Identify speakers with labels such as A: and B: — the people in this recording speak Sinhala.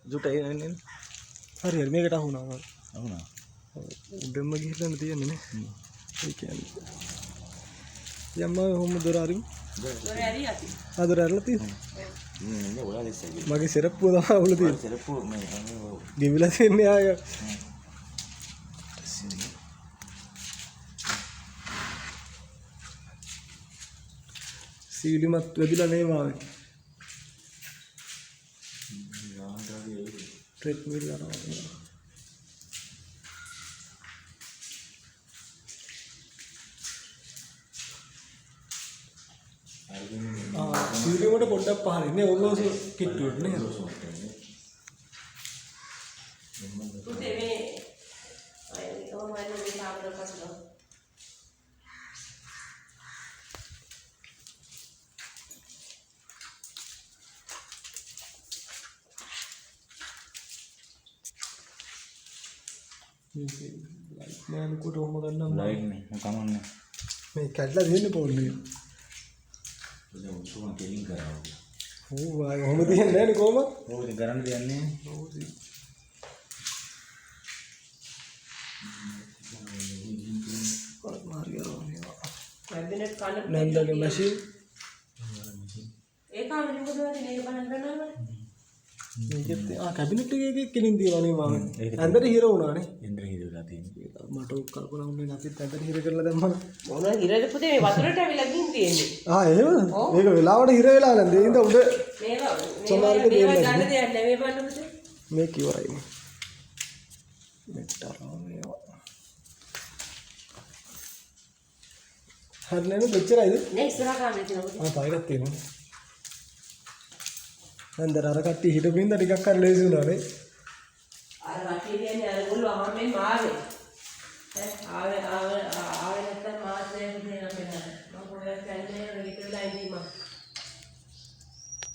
A: ජුටයි නන්නේ
B: හරි හරි මේකට අහුණා
A: අහුණා
B: උඩෙන්ම ගිහින් තියෙන්නේ නේ ඒ කියන්නේ යම්ම හොම දොර අරින්
C: දොර ඇරි යති
B: දොර ඇරලා තියෙන්නේ
A: නේ ඔයාලා ඉස්සෙල්ලා
B: මගේ සෙරප්පුව තමයි අවුල තියෙන්නේ
A: සෙරප්පුව මේ
B: ගෙවිලා තියෙන්නේ ආය සීලිමත් වෙදිලා නේ මාවේ ट्रेडमिल लगा सीढ़ी पोट पहाड़ी ने किट्टू ने मैं उनको रोम करना
A: लाइट में कमन
B: मैं कैटला देने बोल रही हूँ
A: तो उसको मैं केलिंग कर रहा हूँ
B: वो भाई हम दिए नहीं को मत
A: वो गरम दिया ने
B: और मार गया रोने
C: कैबिनेट कान
B: नंदा के मशीन
C: एक काम नहीं बोल रहा नहीं बना करना
B: මේකත් කැබිනට් එකේ කෙලින් දිනවනේ මම. ඇඳට හිර වුණානේ.
A: ඉන්ද්‍ර හිරලා තියෙනවා.
B: මට කල්පනා වුණේ නැතිත් ඇඳට හිර කරලා දැම්මම.
C: මොන හිරද පුතේ මේ වතුරට ඇවිල්ලා ගින් තියෙන්නේ.
B: එහෙමද? මේක වෙලාවට හිර වෙලා නැන්ද? ඒ හින්දා උඩ
C: මේවා
B: සමහරට
C: මේවා
B: දෙන්නේ
C: ගන්න දෙයක් නැහැ මේ බලන්න පුතේ.
B: මේක ඉවරයි මේ. මෙට්ටරෝ මේවා. හරිනේ මෙච්චරයිද?
C: නේ ඉස්සරහ කාමරේ තියෙනවා පුතේ.
B: පායකට තියෙනවා. अंदर अर कट्टी हिट बिंद टिकක් කර ලේසි උනානේ
C: අර කට්ටිය කියන්නේ අර ගොල්ලෝ ආමෙන් ආවේ ආවේ